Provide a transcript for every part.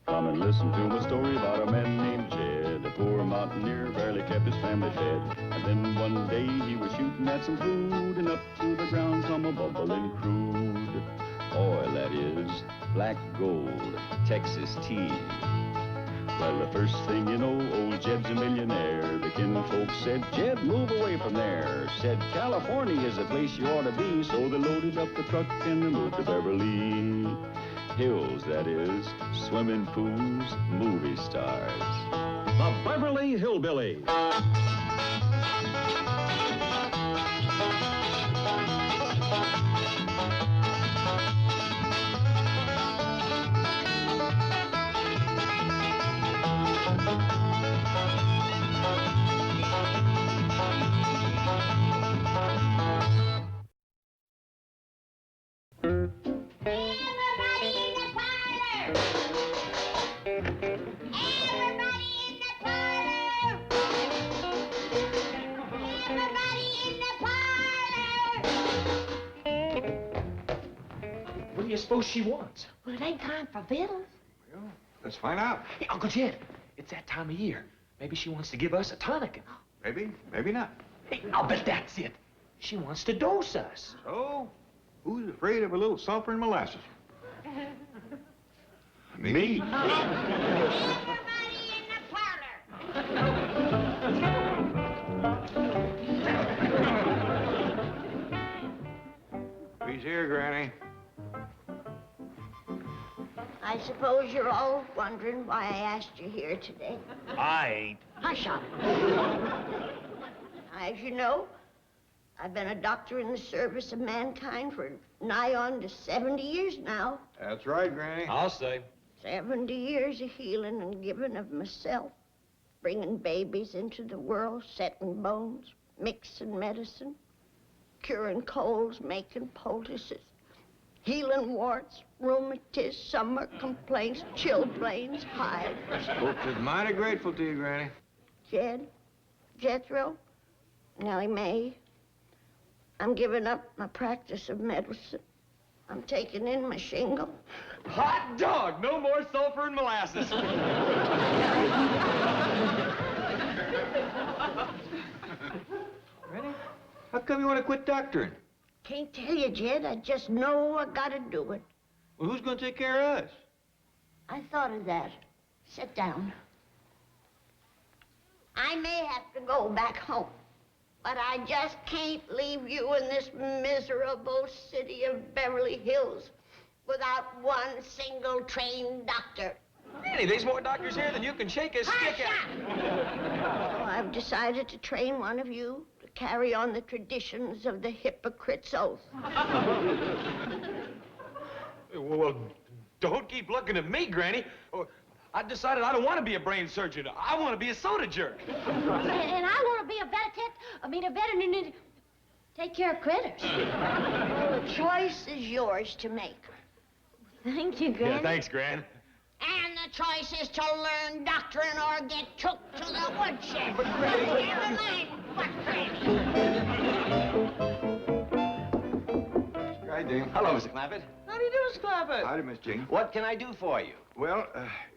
Come and listen to my story about a man named Jed. A poor mountaineer barely kept his family fed. And then one day he was shooting at some food, and up through the ground come a bubbling crude oil, that is, black gold, Texas tea. Well, the first thing you know, old Jed's a millionaire. The kinfolk said, Jed, move away from there. Said, California is the place you ought to be. So they loaded up the truck and they moved to Beverly Hills, that is, swimming pools, movie stars. The Beverly Hillbillies. What do you suppose she wants? Well, it ain't time for vittles. Well, let's find out. Hey, Uncle Jed, it's that time of year. Maybe she wants to give us a tonic. Maybe, maybe not. Hey, I'll bet that's it. She wants to dose us. So, who's afraid of a little sulfur and molasses? Me? Everybody in the parlor. He's here, Granny. I suppose you're all wondering why I asked you here today. I ain't. Hush up. As you know, I've been a doctor in the service of mankind for nigh on to 70 years now. That's right, Granny. I'll say. 70 years of healing and giving of myself, bringing babies into the world, setting bones, mixing medicine, curing colds, making poultices, healing warts, rheumatiz, summer complaints, chilblains, hives. Folks is mighty grateful to you, Granny. Jed, Jethro, Nellie Mae, I'm giving up my practice of medicine. I'm taking in my shingle. Hot dog! No more sulfur and molasses. Granny, how come you want to quit doctoring? Can't tell you, Jed. I just know I gotta do it. Well, who's going to take care of us? I thought of that. Sit down. I may have to go back home, but I just can't leave you in this miserable city of Beverly Hills without one single trained doctor. Granny, there's more doctors here than you can shake a stick at. Oh, I've decided to train one of you to carry on the traditions of the hypocrite's oath. Well, don't keep looking at me, Granny. I decided I don't want to be a brain surgeon. I want to be a soda jerk. And I want to be a veterinarian. Take care of critters. Well, the choice is yours to make. Thank you, Granny. Yeah, thanks, Gran. And the choice is to learn doctrine or get took to the woodshed. But, Granny... Never mind what, Granny. Hi, Dean. Hello, Mr. Clampett. How do you do, Mr. Clampett? Howdy, Miss Jean. What can I do for you? Well,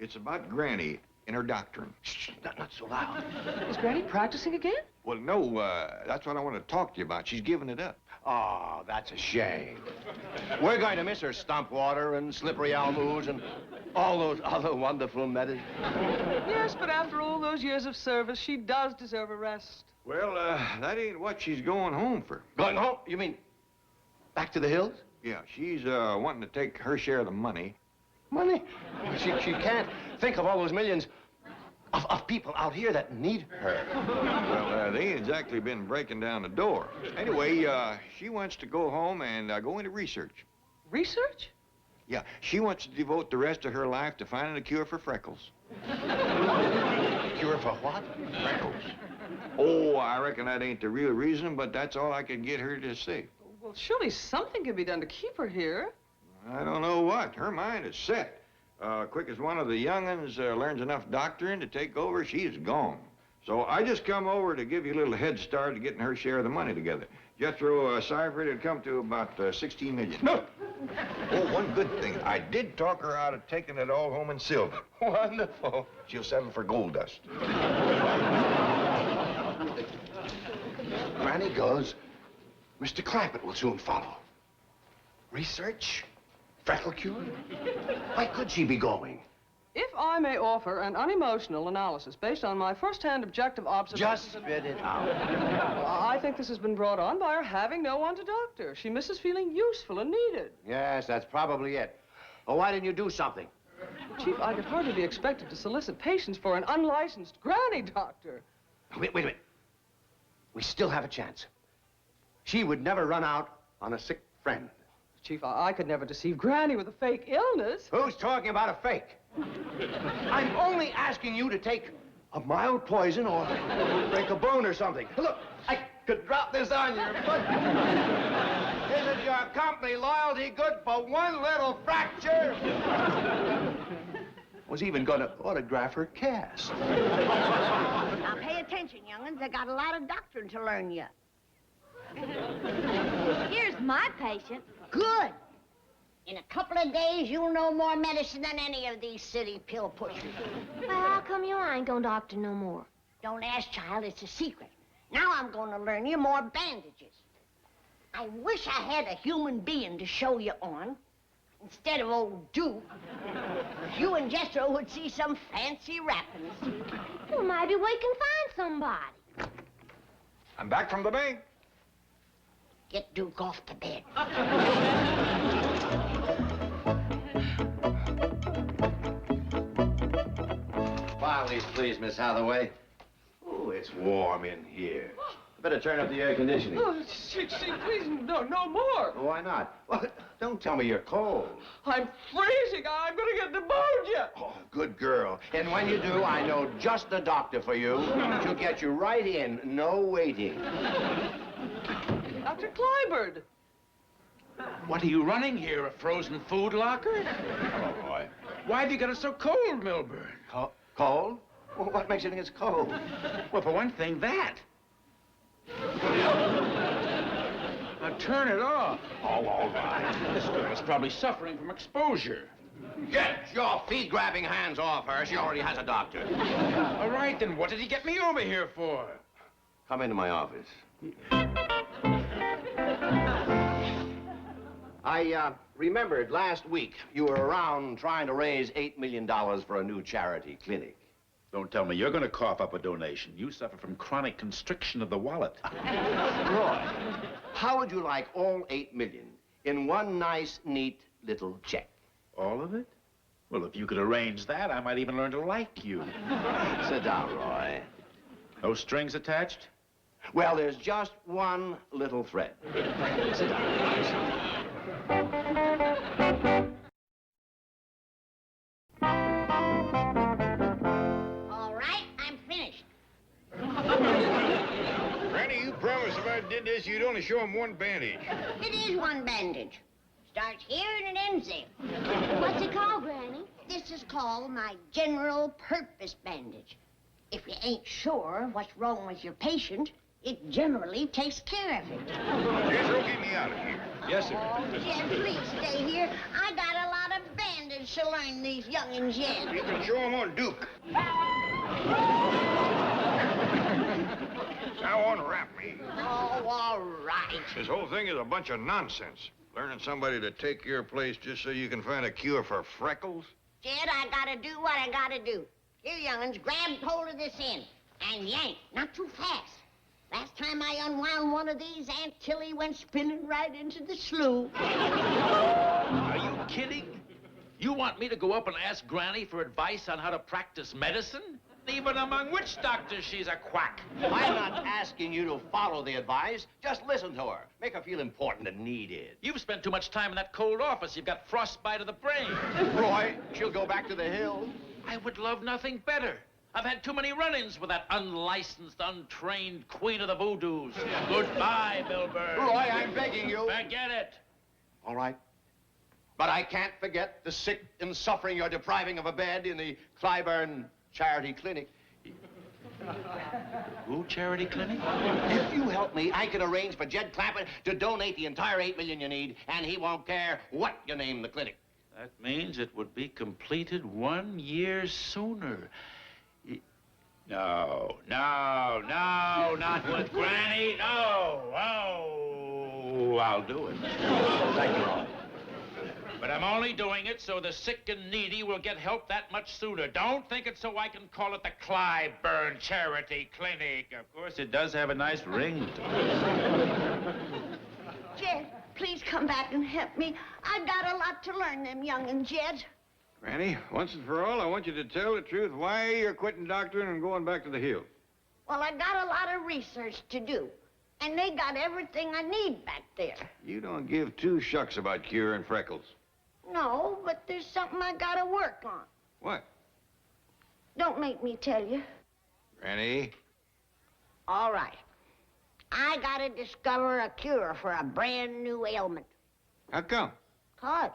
it's about Granny and her doctrine. Shh, not so loud. Is Granny practicing again? Well, no, that's what I want to talk to you about. She's giving it up. Oh, that's a shame. We're going to miss her stump water and slippery almoos and all those other wonderful medicines. Yes, but after all those years of service, she does deserve a rest. Well, that ain't what she's going home for. Going home? You mean back to the hills? Yeah, she's wanting to take her share of the money. Money? She can't think of all those millions of people out here that need her. Well, they ain't exactly been breaking down the door. Anyway, she wants to go home and go into research. Research? Yeah, she wants to devote the rest of her life to finding a cure for freckles. Cure for what? Freckles. Oh, I reckon that ain't the real reason, but that's all I could get her to say. Well, surely something can be done to keep her here. I don't know what. Her mind is set. Quick as one of the young'uns learns enough doctoring to take over, she's gone. So I just come over to give you a little head start to getting her share of the money together. Jethro, Seifert had come to about 16 million. No! Oh, one good thing. I did talk her out of taking it all home in silver. Wonderful. She'll settle for gold dust. Granny goes. Mr. Clampett will soon follow. Research? Freckle cure? Why could she be going? If I may offer an unemotional analysis based on my first-hand objective observation... Just spit it out. Well, I think this has been brought on by her having no one to doctor. She misses feeling useful and needed. Yes, that's probably it. Well, why didn't you do something? Chief, I could hardly be expected to solicit patients for an unlicensed granny doctor. Wait a minute. We still have a chance. She would never run out on a sick friend. Chief, I could never deceive Granny with a fake illness. Who's talking about a fake? I'm only asking you to take a mild poison or break a bone or something. Look, I could drop this on your foot. Isn't your company loyalty good for one little fracture? Was even gonna autograph her cast. Now pay attention, young'uns. I got a lot of doctrine to learn yet. Here's my patient. Good. In a couple of days, you'll know more medicine than any of these city pill pushers. Well, how come you ain't gonna doctor no more? Don't ask, child. It's a secret. Now I'm going to learn you more bandages. I wish I had a human being to show you on. Instead of old Duke, you and Jethro would see some fancy wrappings. Well, maybe we can find somebody. I'm back from the bank. Get Duke off to bed. File these, please, Miss Hathaway. Oh, it's warm in here. Better turn up the air conditioning. Oh, Chief, please, no more. Why not? Well, don't tell me you're cold. I'm freezing. I'm gonna get pneumonia. Oh, good girl. And when you do, I know just the doctor for you. She'll get you right in, no waiting. Dr. Clyburn. What are you running here, a frozen food locker? Oh, boy. Why have you got it so cold, Milburn? Cold? Well, what makes you think it's cold? Well, for one thing, that. Now turn it off. Oh, all right. This girl's probably suffering from exposure. Get your feet-grabbing hands off her. She already has a doctor. All right, then what did he get me over here for? Come into my office. I remembered last week you were around trying to raise $8 million for a new charity clinic. Don't tell me you're going to cough up a donation. You suffer from chronic constriction of the wallet. Roy, how would you like all $8 million in one nice, neat little check? All of it? Well, if you could arrange that, I might even learn to like you. Sit down, Roy. No strings attached? Well, there's just one little thread. Sit down. All right, I'm finished. Granny, you promised if I did this, you'd only show him one bandage. It is one bandage. Starts here and it ends there. What's it called, Granny? This is called my general purpose bandage. If you ain't sure what's wrong with your patient, it generally takes care of it. Jethro, get me out of here. Yes, sir. Oh, Jed, please stay here. I got a lot of bandage to learn these young'uns yet. You can show him on Duke. Now unwrap me. Oh, all right. This whole thing is a bunch of nonsense. Learning somebody to take your place just so you can find a cure for freckles? Jed, I gotta do what I gotta do. Here, young'uns, grab hold of this end and yank, not too fast. Last time I unwound one of these, Aunt Tilly went spinning right into the slough. Are you kidding? You want me to go up and ask Granny for advice on how to practice medicine? Even among witch doctors, she's a quack. I'm not asking you to follow the advice. Just listen to her. Make her feel important and needed. You've spent too much time in that cold office. You've got frostbite of the brain. Roy, she'll go back to the hills. I would love nothing better. I've had too many run-ins with that unlicensed, untrained queen of the voodoos. Goodbye, Milburn. Roy, I'm begging you. Forget it. All right. But I can't forget the sick and suffering you're depriving of a bed in the Clyburn Charity Clinic. Who charity clinic? If you help me, I can arrange for Jed Clampett to donate the entire $8 million you need, and he won't care what you name the clinic. That means it would be completed 1 year sooner. No, not with Granny. No. Oh, I'll do it. Thank you, Ron. But I'm only doing it so the sick and needy will get help that much sooner. Don't think it's so I can call it the Clyburn Charity Clinic. Of course, it does have a nice ring to it. Jed, please come back and help me. I've got a lot to learn, them young'uns, Jed. Granny, once and for all, I want you to tell the truth why you're quitting doctoring and going back to the hills. Well, I got a lot of research to do, and they got everything I need back there. You don't give two shucks about curing freckles. No, but there's something I gotta work on. What? Don't make me tell you. Granny? All right. I gotta discover a cure for a brand new ailment. How come? 'Cause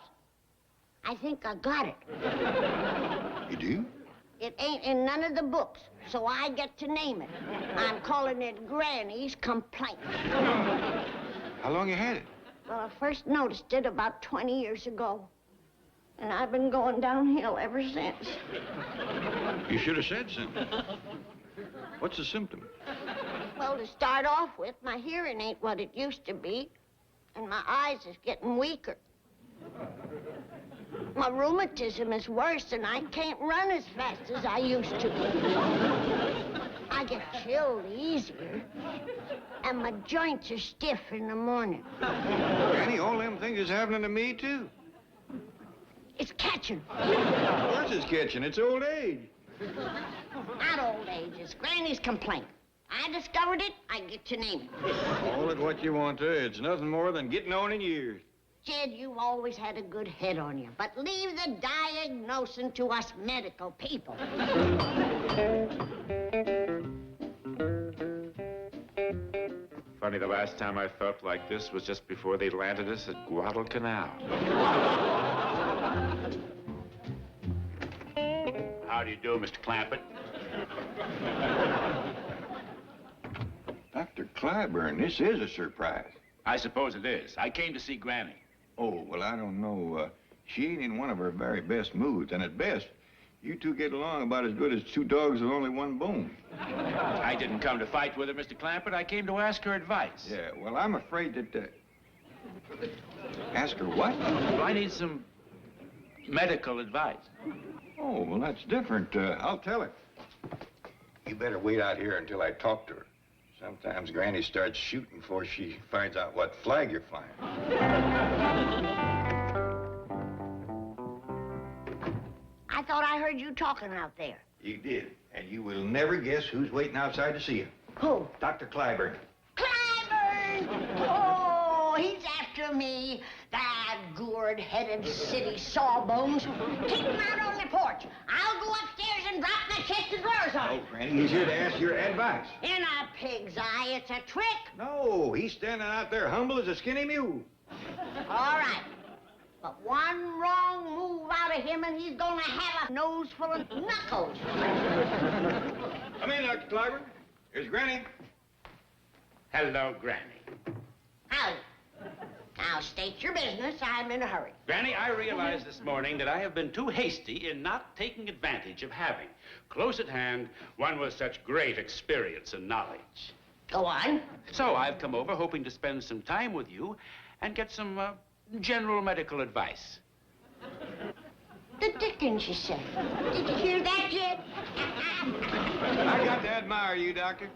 I think I got it. You do? It ain't in none of the books, so I get to name it. I'm calling it Granny's Complaint. How long you had it? Well, I first noticed it about 20 years ago. And I've been going downhill ever since. You should have said something. What's the symptom? Well, to start off with, my hearing ain't what it used to be. And my eyes is getting weaker. My rheumatism is worse, and I can't run as fast as I used to. I get chilled easier, and my joints are stiff in the morning. Granny, all them things is happening to me, too. It's catching. Of course it's catching. It's old age. Not old age, it's Granny's Complaint. I discovered it, I get to name it. Call it what you want to. It's nothing more than getting on in years. Jed, you've always had a good head on you, but leave the diagnosing to us medical people. Funny, the last time I felt like this was just before they landed us at Guadalcanal. How do you do, Mr. Clampett? Dr. Clyburn, this is a surprise. I suppose it is. I came to see Granny. Oh, well, I don't know. She ain't in one of her very best moods, and at best, you two get along about as good as two dogs with only one bone. I didn't come to fight with her, Mr. Clampett. I came to ask her advice. Yeah, well, I'm afraid that... Ask her what? Well, I need some medical advice. Oh, well, that's different. I'll tell her. You better wait out here until I talk to her. Sometimes Granny starts shooting before she finds out what flag you're flying. I thought I heard you talking out there. You did, and you will never guess who's waiting outside to see you. Who? Dr. Clyburn. Clyburn! Oh, he's after me. That gourd-headed city sawbones. Keep him out on the porch. I'll go upstairs and drop my chest of drawers on him. Oh, Granny, he's here to ask your advice. In a pig's eye, it's a trick. No, he's standing out there humble as a skinny mule. All right. But one wrong move out of him and he's gonna have a nose full of knuckles. Come in, Dr. Clyburn. Here's Granny. Hello, Granny. Howdy. Now, state your business. I'm in a hurry. Granny, I realize this morning that I have been too hasty in not taking advantage of having close at hand one with such great experience and knowledge. Go on. So I've come over hoping to spend some time with you and get some general medical advice. The dickens, you say. Did you hear that, Jed? I got to admire you, Doctor.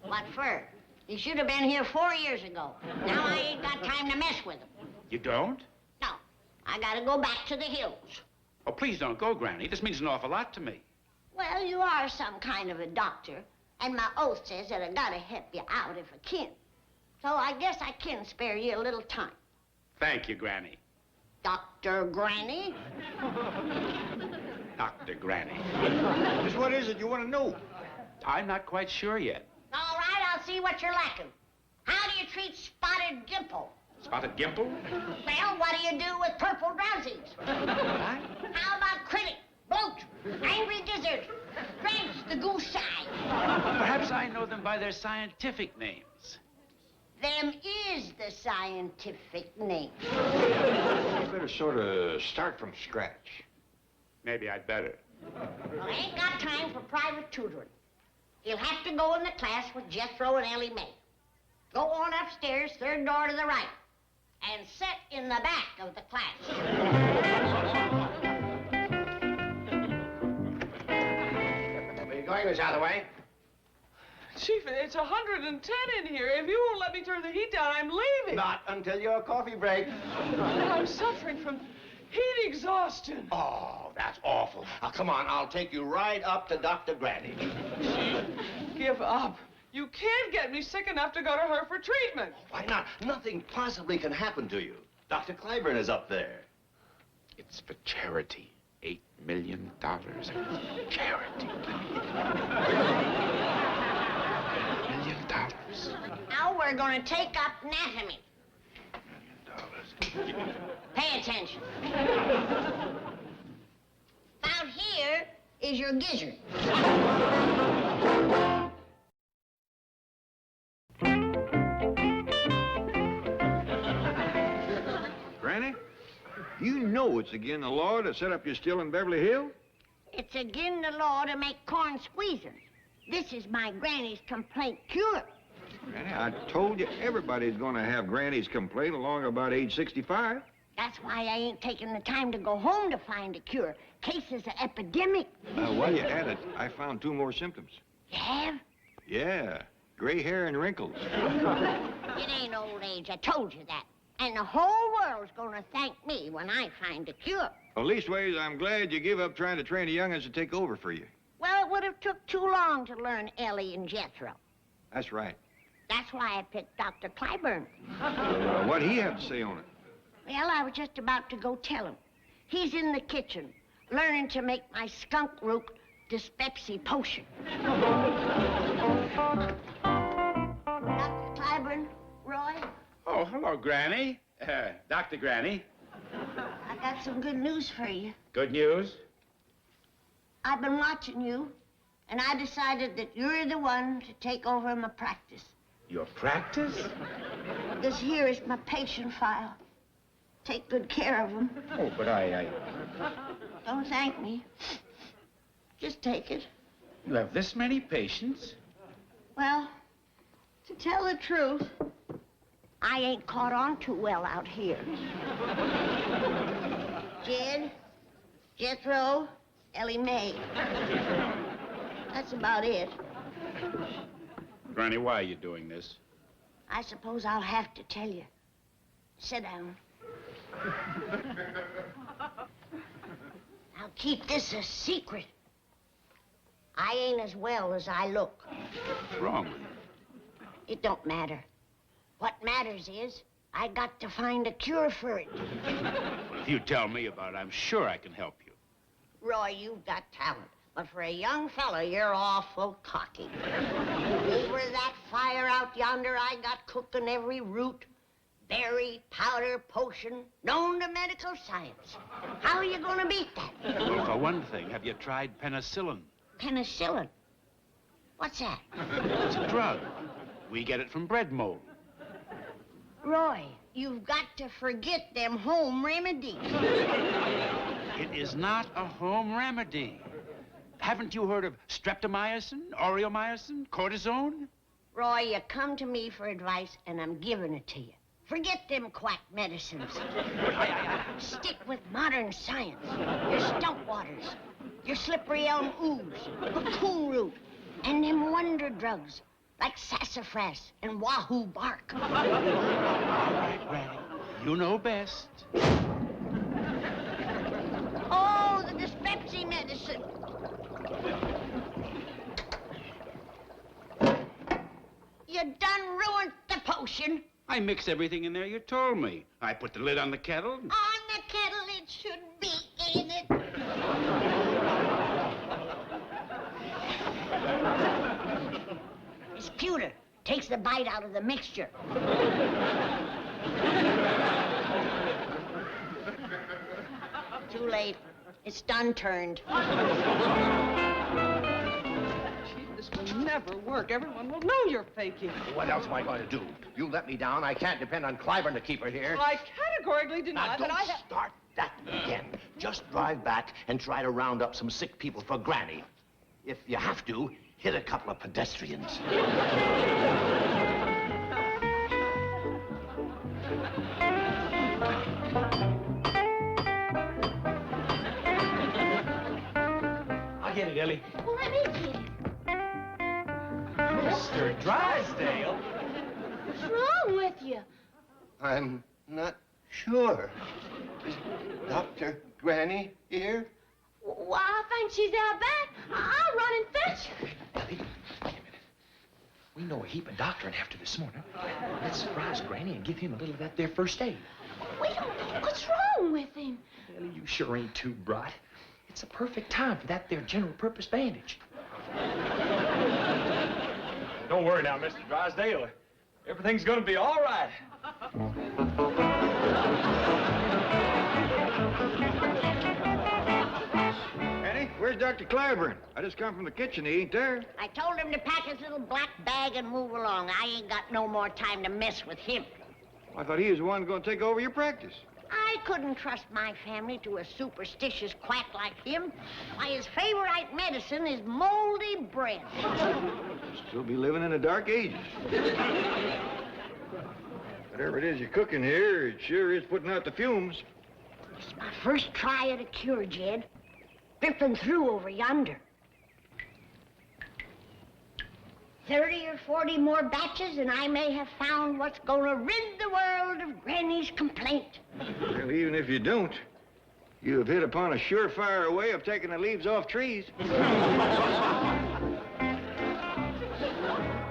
What for? You should have been here 4 years ago. Now I ain't got time to mess with him. You don't? No. I gotta go back to the hills. Oh, please don't go, Granny. This means an awful lot to me. Well, you are some kind of a doctor, and my oath says that I gotta help you out if I can. So I guess I can spare you a little time. Thank you, Granny. Dr. Granny? Dr. Granny. Just what is it you want to know? I'm not quite sure yet. All right, I'll see what you're lacking. How do you treat spotted gimple? Spotted Gimple? Well, what do you do with purple drowsies? How about critic, bloat, angry gizzard, drench the goose eye? by their scientific names. Them is the scientific name. You better sort of start from scratch. Maybe I'd better. Well, I ain't got time for private tutoring. He'll have to go in the class with Jethro and Ellie Mae. Go on upstairs, third door to the right, and sit in the back of the class. Where you going, Miss Hathaway? Chief, it's 110 in here. If you won't let me turn the heat down, I'm leaving. Not until your coffee break. I'm suffering from heat exhaustion. Oh, that's awful. Now, come on, I'll take you right up to Dr. Granny. Give up. You can't get me sick enough to go to her for treatment. Why not? Nothing possibly can happen to you. Dr. Clyburn is up there. It's for charity. $8 million. Charity. $8 million. Now we're going to take up anatomy. Pay attention. About here is your gizzard. Granny, you know it's against the law to set up your still in Beverly Hills? It's again the law to make corn squeezers. This is my granny's complaint cure. Granny, I told you everybody's gonna have Granny's complaint along about age 65. That's why I ain't taking the time to go home to find a cure. Case is an epidemic. While you're at it, I found 2 more symptoms. You have? Yeah, gray hair and wrinkles. It ain't old age, I told you that. And the whole world's gonna thank me when I find a cure. Well, leastways, I'm glad you give up trying to train the young'uns to take over for you. Well, it would have took too long to learn Ellie and Jethro. That's right. That's why I picked Dr. Clyburn. What'd he have to say on it? Well, I was just about to go tell him. He's in the kitchen, learning to make my skunk root dyspepsy potion. Dr. Clyburn, Roy, Oh, hello, Granny. Dr. Granny. I got some good news for you. Good news? I've been watching you, and I decided that you're the one to take over my practice. Your practice? This here is my patient file. Take good care of them. Oh, but I... Don't thank me. Just take it. You have this many patients? Well, to tell the truth, I ain't caught on too well out here. Jed, Jethro, Ellie Mae. That's about it. Granny, why are you doing this? I suppose I'll have to tell you. Sit down. Now keep this a secret. I ain't as well as I look. What's wrong with you? It don't matter. What matters is I got to find a cure for it. Well, if you tell me about it, I'm sure I can help you. Roy, you've got talent. But for a young fella, you're awful cocky. Over that fire out yonder, I got cooking every root, berry, powder, potion, known to medical science. How are you going to beat that? Well, for one thing, have you tried penicillin? Penicillin? What's that? It's a drug. We get it from bread mold. Roy, you've got to forget them home remedies. It is not a home remedy. Haven't you heard of streptomycin, aureomycin, cortisone? Roy, you come to me for advice, and I'm giving it to you. Forget them quack medicines. Stick with modern science. Your stump waters, your slippery elm ooze, cocoon root, and them wonder drugs like sassafras and wahoo bark. All right, Granny. You know best. Oh, the dyspepsy medicine. You done ruined the potion. I mix everything in there you told me. I put the lid on the kettle. On the kettle it should be, ain't it? Miss Pewter takes the bite out of the mixture. Too late. It's done turned. Chief, this will never never work. Everyone will know you're faking. What else am I going to do? You let me down. I can't depend on Clyburn to keep her here. I categorically deny Now, that I don't have... start that again. Just drive back and try to round up some sick people for Granny. If you have to, hit a couple of pedestrians. I'll get it, Ellie. Well, let me get it. Mr. Drysdale? What's wrong with you? I'm not sure. Is Dr. Granny here? Well, I think she's out back. I'll run and fetch her. Ellie, wait a minute. We know a heap of doctoring after this morning. Let's surprise Granny and give him a little of that there first aid. We don't know what's wrong with him. Ellie, you sure ain't too bright. It's a perfect time for that there general purpose bandage. Don't worry now, Mr. Drysdale. Everything's gonna be all right. Annie, where's Dr. Clyburn? I just come from the kitchen. He ain't there. I told him to pack his little black bag and move along. I ain't got no more time to mess with him. I thought he was the one going to take over your practice. I couldn't trust my family to a superstitious quack like him. Why, his favorite medicine is moldy bread. Still be living in the dark ages. Whatever it is you're cooking here, it sure is putting out the fumes. It's my first try at a cure, Jed. Dripping through over yonder. 30 or 40 more batches, and I may have found what's gonna rid the world of Granny's complaint. Well, even if you don't, you have hit upon a surefire way of taking the leaves off trees. What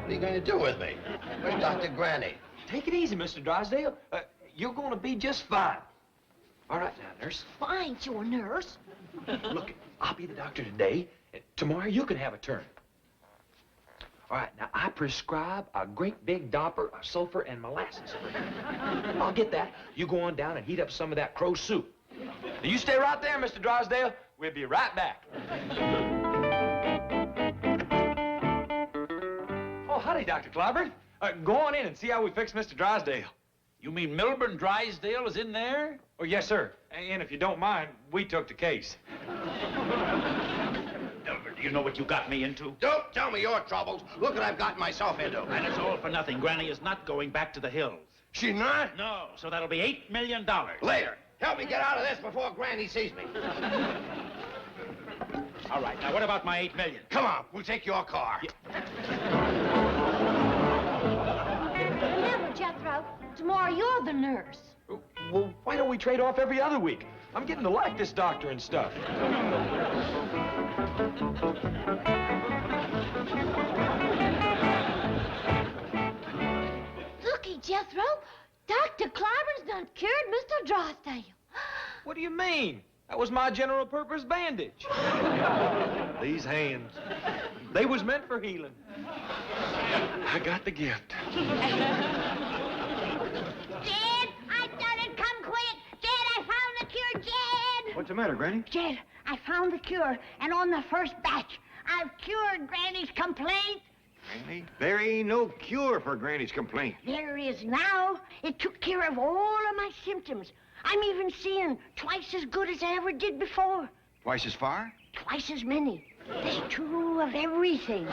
are you going to do with me? Where's Dr. Granny? Take it easy, Mr. Drysdale. You're gonna be just fine. All right now, nurse. Why ain't you a nurse? Look, I'll be the doctor today. And tomorrow you can have a turn. All right, now I prescribe a great big domper of sulfur and molasses for you. I'll get that. You go on down and heat up some of that crow soup. Now, you stay right there, Mr. Drysdale. We'll be right back. Oh, howdy, Dr. Clyburn. Go on in and see how we fix Mr. Drysdale. You mean Milburn Drysdale is in there? Oh, yes, sir. And if you don't mind, we took the case. Milburn, do you know what you got me into? Don't tell me your troubles. Look what I've gotten myself into. And it's all for nothing. Granny is not going back to the hills. She not? No, so that'll be $8 million. Later. Help me get out of this before Granny sees me. All right, now what about my $8 million? Come on, we'll take your car. Remember, Jethro, tomorrow you're the nurse. Well, why don't we trade off every other week? I'm getting to like this doctor and stuff. Looky, Jethro, Dr. Clyburn's done cured Mr. Drysdale. What do you mean? That was my general purpose bandage. These hands, they was meant for healing. I got the gift. Jed, I done it. Come quick. Jed, I found the cure, Jed. What's the matter, Granny? Jed, I found the cure, and on the first batch, I've cured Granny's complaint. Granny, there ain't no cure for Granny's complaint. There is now. It took care of all of my symptoms. I'm even seeing twice as good as I ever did before. Twice as far? Twice as many. There's two of everything.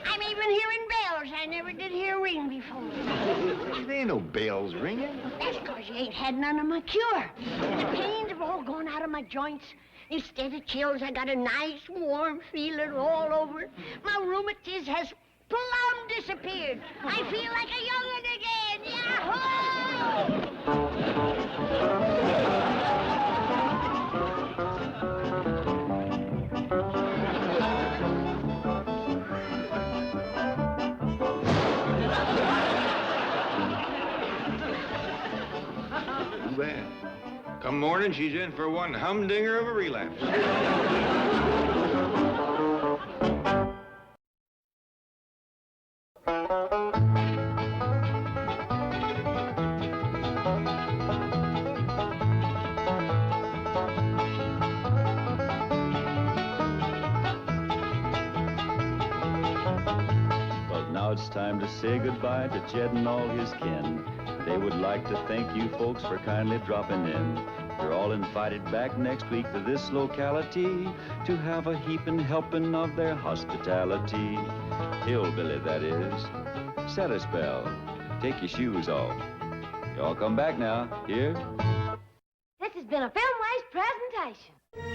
I'm even hearing bells I never did hear ring before. There ain't no bells ringing. That's because you ain't had none of my cure. The pains have all gone out of my joints. Instead of chills, I got a nice, warm feeling all over. My rheumatiz has plumb disappeared. I feel like a young'un again. Yahoo! Too bad. Come morning, she's in for one humdinger of a relapse. time to say goodbye to Jed and all his kin. They would like to thank you folks for kindly dropping in. You're all invited back next week to this locality to have a heaping helping of their hospitality. Hillbilly, that is. Set a spell. Take your shoes off. Y'all come back now. Here? This has been a Filmways presentation.